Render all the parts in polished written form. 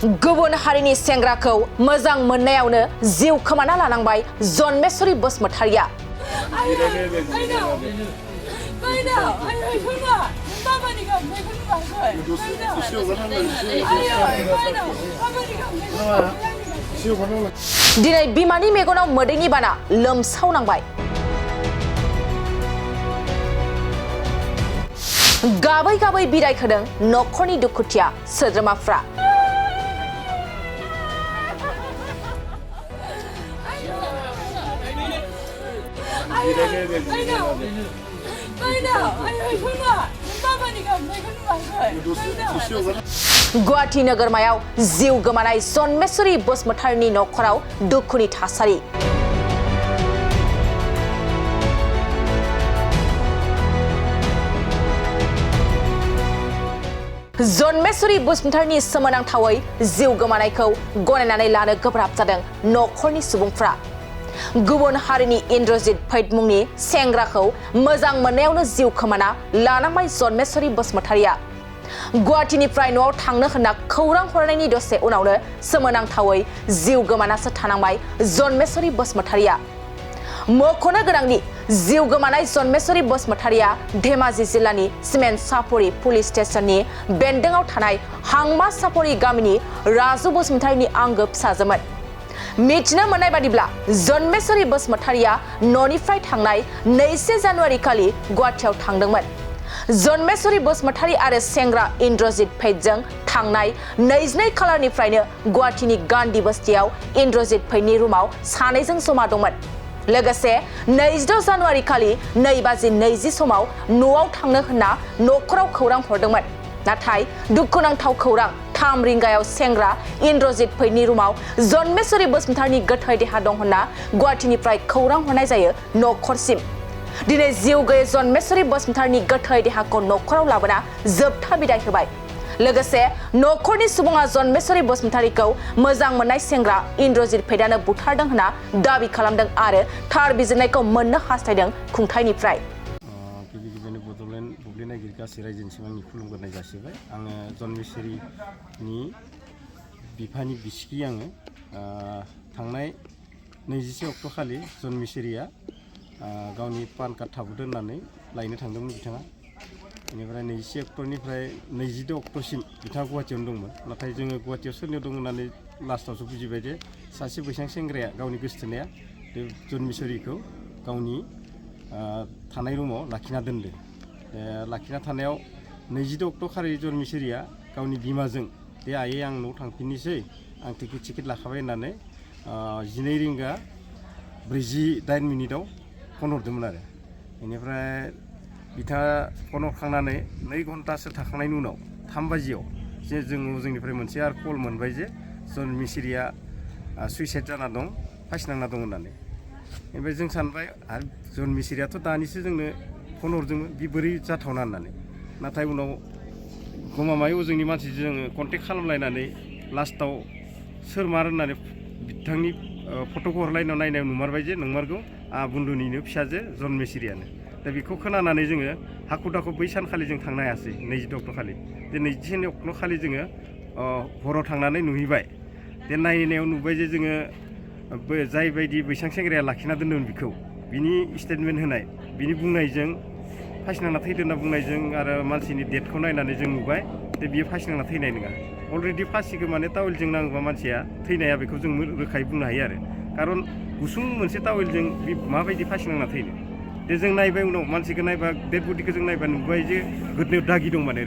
गुबुन हारिनि सेंग्राखौ मोजां मोननायावनो जिउ खोमाना लानांबाय जन्मेश्वरी बसुमतारिया। दिनै बिमानि मेगनाव मोदैनि बाना लोमसावनांबाय। गाबै गाबै बिदाय होदों नख'रनि दुखुथिया सोद्रोमाफ्रा। गुवाहाटी नोगोरमायाव जिउ गोमानाय जन्मेश्वरी बसुमतारिनि नख'राव दुखुनि थासारि। जन्मेश्वरी बसुमतारिनि सोमोनांथावै जिउ गोमानायखौ गनायनानै लानो गोब्राब जादों नख'रनि सुबुंफ्रा। गुबुन हारिनि इन्द्रजित फैद मुंनि सेंग्राखौ मोजां मोननायावनो जिउ खोमाना लानांबाय जन्मेश्वरी बसुमतारिया। गुवाहाटीनिफ्राय न'आव थांनो होनना खौरां हरनायनि दसे उनावनो सोमोनांथावै जिउ गोमानासो थानांबाय जन्मेश्वरी बसुमतारिया। मख'नो गोनांदि जिउ गोमानाय जन्मेश्वरी बसुमतारिया धेमाजि जिल्लानि सिमेन्ट सापरि पुलिस स्टेशननि बेन्दोंआव थानाय हांमा सापरि गामिनि राजु बसुमतारिनि आंगो फिसाजोमोन। मिथिनो मोननाय बादिब्ला जन्मेश्वरी बसुमतारिया न'निफ्राय थांनाय 2 जानुवारि खालि गुवाहाटीयाव थांदोंमोन। जन्मेश्वरी बसुमतारि आरो सेंग्रा इन्द्रजित फैदजों थांनाय 22 खालारनिफ्रायनो गुवाहाटीनि गान्धी बस्तियाव इन्द्रजित फैदनि रुमाव सानैजों जमा दंमोन। लोगोसे 26 जानुवारि खालि 2:20 समाव न'आव थांनो होनना नख'राव खौरां हरदोंमोन। नाथाय दुखुनांथाव खौरां 3 रिंगायाव सेंग्रा इन्द्रजित फैदनि रुमाव जन्मेश्वरी बसुमतारिनि गोथै देहा दं होनना गुवाहाटीनिफ्राय खौरां हरनाय जायो नख'रसिम। दिनै जिउ गैयै जन्मेश्वरी बसुमतारिनि गोथै देहाखौ नख'राव लाबोना जोबथा बिदाय होबाय। लोगोसे नख'रनि सुबुङा जन्मेश्वरी बसुमतारिखौ मोजां मोननाय सेंग्रा इन्द्रजित फैदानो बुथारदों होनना दाबि खालामदों आरो थार बिजिरनायखौ मोननो हास्थायदों खुंथायनिफ्राय। बुब्लि नागिर गासै रायजोनिसिम आंनि खुलुमगोरनाय जासिबाय। आङो जन्मेश्वरीनि बिफानि बिसिगि आङो थांनाय 21 अक्ट' खालि जन्मेश्वरीया गावनि पान कार्ड थाबोदों होननानै लायनो थांदोंमोन बिथाङा। बेनिफ्राय 21 अक्ट'निफ्राय 22 अक्ट'सिम बिथाङा गुवाहाटीयावनो दंमोन। नाथाय जोङो गुवाहाटीयाव सोरनियाव दं होननानै लास्टावसो बुजिबाय जे सासे बैसां सेंग्राया गावनि गोसथोनाया बे जन्मेश्वरीखौ गावनि थानाय रुमाव लाखिना दोनदों। लाखिना थानायाव 22 अक्ट' खालि जन्मेश्वरीया गावनि बिमाजों बे आयै आं न'आव थांफिननोसै आं टिकेट लाखाबाय होननानै 12:48 फन हरदोंमोन आरो। बेनिफ्राय बिथाङा फन हरखांनानै 2 घन्टासो थाखांनायनि उनाव 3 बाजियाव जे जोंनिफ्राय मोनसे आरो कल मोनबाय जे जन्मेश्वरीया सुइसाइड जाना दं, फासिनांना दं होननानै। बेनिफ्राय जों सानबाय आरो जन्मेश्वरीयाथ' दानिसो जोंनो फन हरदोंमोन बि बोरै जाथावना होननानै। नाथाय उनाव गमामायाव जोंनि मानसिजों जोङो कन्टेक्ट खालामलायनानै लास्टाव सोर मार होननानै बिथांनि फट'खौ हरलायनायाव नायनायाव नुमारबाय जे नंमारगौ बुन्दुनिनो फिसाजो जन्मेश्वरीयानो। दा बेखौ खोनानानै जोङो हाखु दाखु बै सानखालि जों थांनो हायासै 22 अक्ट' खालि। जे 22 अक्ट' खालि जोङो हराव थांनानै नुहैबाय। बे नायनायाव नुबाय जे जोङो जाय बायदि बैसां सेंग्राया लाखिना दोन्दोंमोन बिखौ बिनि स्टेटमेन्ट होनाय बिनि बुंनायजों फासिनांना थैदों होनना बुंनायजों आरो मानसिनि डेटखौ नायनानै जों नुबाय जे बियो फासिनांना थैनाय नङा। अलरेडि फासिखौ माने टावेलजों नाङोबा मानसिया थैनाया बेखौ जों रोखायै बुंनो हायो आरो। खारन गुसुं मोनसे टावेलजों बे माबायदि फासिनांना थैनो। दे जों नायबाय उनाव मानसिखौ नायबा डेड बडिखौ जों नायबा नुबाय जे गोदनायाव दागि दं माने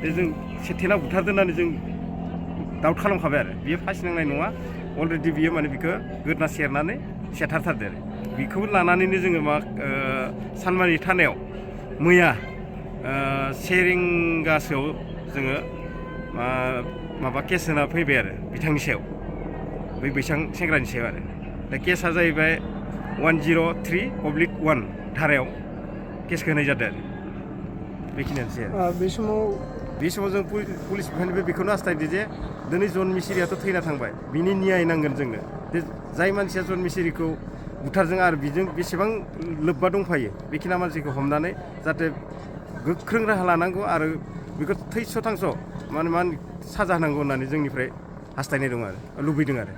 दे जों सेथेना बुथारदों होननानै जों डाउट खालामखाबाय आरो बियो फासिनांनाय नङा। अलरेडि बियो माने बिखौ गोदना सेरनानै सेथारथारदो आरो। बेखौ लानानैनो जोङो सानमारि थानायाव मैया 1 रिंगासोआव जोङो माबा केस होना फैबाय आरो बिथांनि सायाव बै बैसां सेंग्रानि सायाव आरो। दा केसा जाहैबाय 103/1 धारायाव केसखौ होनाय जादों आरो। बेखिनियानोसै आरो। बे समाव जों पुलिस बिफाननिफ्राय बेखौनो हास्थायदो जे दिनै जन्मेश्वरीयाथ' थैना थांबाय बिनि न्याय नांगोन जोंनो। जे जाय मानसिया जन्मेश्वरीखौ बुथारजों आरो बिजों बेसेबां लोब्बा दंफायो बेखिना मानसिखौ हमनानै जाहाथे गोख्रों राहा लानांगौ आरो बेखौ थैस' थांस' मा साजा होनांगौ होननानै जोंनिफ्राय हास्थायनाय दं आरो लुबैदों आरो